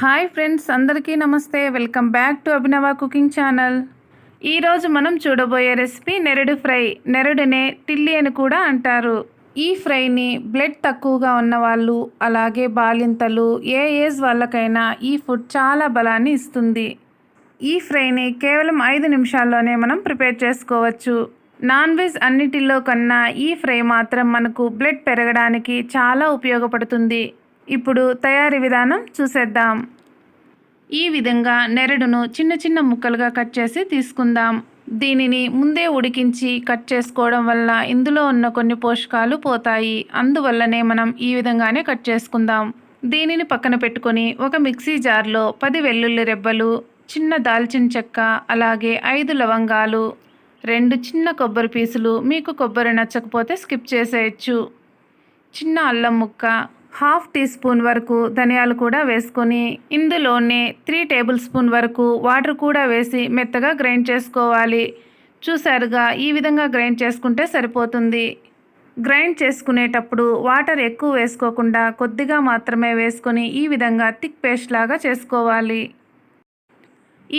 Hi friends, అందరికీ నమస్తే. Welcome back to అభినవ కుకింగ్ ఛానల్. ఈరోజు మనం చూడబోయే రెసిపీ నెరడు ఫ్రై. నెరడునే టిల్లి అని కూడా అంటారు. ఈ ఫ్రైని బ్లడ్ తక్కువగా ఉన్నవాళ్ళు, అలాగే బాలింతలు, ఏ ఏజ్ వాళ్ళకైనా ఈ ఫుడ్ చాలా బలాన్ని ఇస్తుంది. ఈ ఫ్రైని కేవలం 5 నిమిషాల్లోనే మనం ప్రిపేర్ చేసుకోవచ్చు. నాన్ వెజ్ అన్నిటిలో కన్నా ఈ ఫ్రై మాత్రం మనకు బ్లడ్ పెరగడానికి చాలా ఉపయోగపడుతుంది. ఇప్పుడు తయారీ విధానం చూసేద్దాం. ఈ విధంగా నెరడును చిన్న చిన్న ముక్కలుగా కట్ చేసి తీసుకుందాం. దీనిని ముందే ఉడికించి కట్ చేసుకోవడం వల్ల ఇందులో ఉన్న కొన్ని పోషకాలు పోతాయి. అందువల్లనే మనం ఈ విధంగానే కట్ చేసుకుందాం. దీనిని పక్కన పెట్టుకొని ఒక మిక్సీ జార్లో 10 వెల్లుల్లి రెబ్బలు, చిన్న దాల్చిన చెక్క, అలాగే 5 లవంగాలు, 2 చిన్న కొబ్బరి పీసులు, మీకు కొబ్బరి నచ్చకపోతే స్కిప్ చేసేయచ్చు, చిన్న అల్లం ముక్క, 1/2 టీ స్పూన్ వరకు ధనియాలు కూడా వేసుకొని ఇందులోనే 3 టేబుల్ స్పూన్ వరకు వాటర్ కూడా వేసి మెత్తగా గ్రైండ్ చేసుకోవాలి. చూసారుగా, ఈ విధంగా గ్రైండ్ చేసుకుంటే సరిపోతుంది. గ్రైండ్ చేసుకునేటప్పుడు వాటర్ ఎక్కువ వేసుకోకుండా కొద్దిగా మాత్రమే వేసుకొని ఈ విధంగా థిక్ పేస్ట్ లాగా చేసుకోవాలి.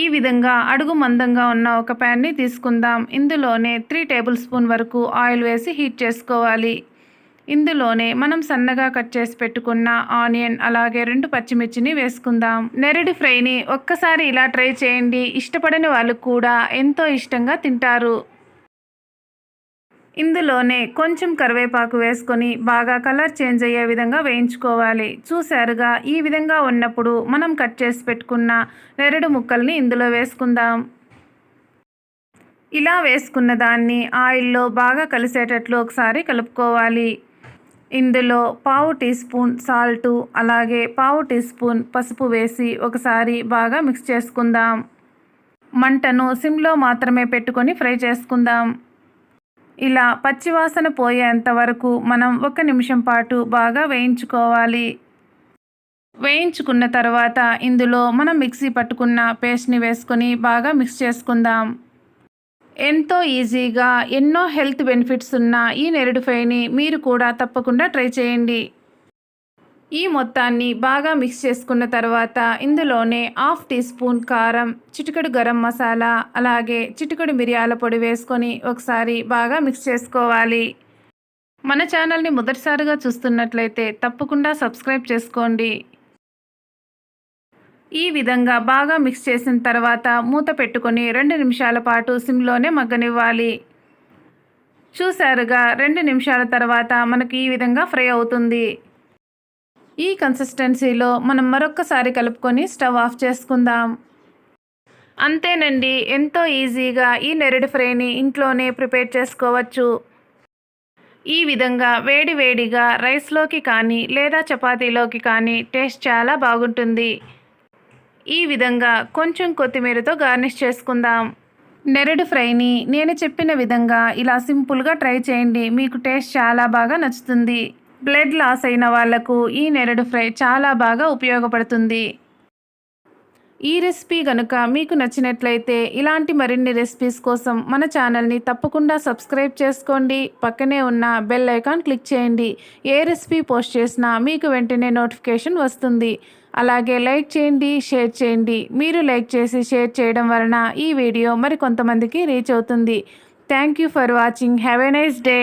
ఈ విధంగా అడుగు మందంగా ఉన్న ఒక ప్యాన్ని తీసుకుందాం. ఇందులోనే 3 టేబుల్ స్పూన్ వరకు ఆయిల్ వేసి హీట్ చేసుకోవాలి. ఇందులోనే మనం సన్నగా కట్ చేసి పెట్టుకున్న ఆనియన్, అలాగే 2 పచ్చిమిర్చిని వేసుకుందాం. నెరడి ఫ్రైని ఒక్కసారి ఇలా ట్రై చేయండి. ఇష్టపడని వాళ్ళు కూడా ఎంతో ఇష్టంగా తింటారు. ఇందులోనే కొంచెం కరివేపాకు వేసుకొని బాగా కలర్ చేంజ్ అయ్యే విధంగా వేయించుకోవాలి. చూసారుగా, ఈ విధంగా ఉన్నప్పుడు మనం కట్ చేసి పెట్టుకున్న నెరడు ముక్కల్ని ఇందులో వేసుకుందాం. ఇలా వేసుకున్న దాన్ని ఆయిల్లో బాగా కలిసేటట్లు ఒకసారి కలుపుకోవాలి. ఇందులో 1/2 టీ స్పూన్ సాల్టు, అలాగే 1/2 టీ స్పూన్ పసుపు వేసి ఒకసారి బాగా మిక్స్ చేసుకుందాం. మంటను సిమ్లో మాత్రమే పెట్టుకొని ఫ్రై చేసుకుందాం. ఇలా పచ్చివాసన పోయేంత వరకు మనం 1 నిమిషం పాటు బాగా వేయించుకోవాలి. వేయించుకున్న తర్వాత ఇందులో మనం మిక్సీ పట్టుకున్న పేస్ట్ని వేసుకొని బాగా మిక్స్ చేసుకుందాం. ఎంతో ఈజీగా ఎన్నో హెల్త్ బెనిఫిట్స్ ఉన్న ఈ నెరడు ఫ్రైని మీరు కూడా తప్పకుండా ట్రై చేయండి. ఈ మొత్తాన్ని బాగా మిక్స్ చేసుకున్న తర్వాత ఇందులోనే 1/2 టీ స్పూన్ కారం, చిటికెడు గరం మసాలా, అలాగే చిటికెడు మిరియాల పొడి వేసుకొని ఒకసారి బాగా మిక్స్ చేసుకోవాలి. మన ఛానల్ని మొదటిసారిగా చూస్తున్నట్లయితే తప్పకుండా సబ్స్క్రైబ్ చేసుకోండి. ఈ విధంగా బాగా మిక్స్ చేసిన తర్వాత మూత పెట్టుకొని 2 నిమిషాల పాటు సిమ్లోనే మగ్గనివ్వాలి. చూసారుగా, 2 నిమిషాల తర్వాత మనకి ఈ విధంగా ఫ్రై అవుతుంది. ఈ కన్సిస్టెన్సీలో మనం మరొక్కసారి కలుపుకొని స్టవ్ ఆఫ్ చేసుకుందాం. అంతేనండి, ఎంతో ఈజీగా ఈ నెరడు ఫ్రైని ఇంట్లోనే ప్రిపేర్ చేసుకోవచ్చు. ఈ విధంగా వేడి వేడిగా రైస్లోకి కానీ లేదా చపాతీలోకి కానీ టేస్ట్ చాలా బాగుంటుంది. ఈ విధంగా కొంచెం కొత్తిమీరతో గార్నిష్ చేసుకుందాం. నెరడు ఫ్రైని నేను చెప్పిన విధంగా ఇలా సింపుల్గా ట్రై చేయండి. మీకు టేస్ట్ చాలా బాగా నచ్చుతుంది. బ్లడ్ లాస్ అయిన వాళ్లకు ఈ నెరడు ఫ్రై చాలా బాగా ఉపయోగపడుతుంది. ఈ రెసిపీ కనుక మీకు నచ్చినట్లయితే ఇలాంటి మరిన్ని రెసిపీస్ కోసం మన ఛానల్ని తప్పకుండా సబ్స్క్రైబ్ చేసుకోండి. పక్కనే ఉన్న బెల్ ఐకాన్ క్లిక్ చేయండి. ఏ రెసిపీ పోస్ట్ చేసినా మీకు వెంటనే నోటిఫికేషన్ వస్తుంది. అలాగే లైక్ చేయండి, షేర్ చేయండి. మీరు లైక్ చేసి షేర్ చేయడం వలన ఈ వీడియో మరి కొంతమందికి రీచ్ అవుతుంది. Thank you for watching. Have a nice day.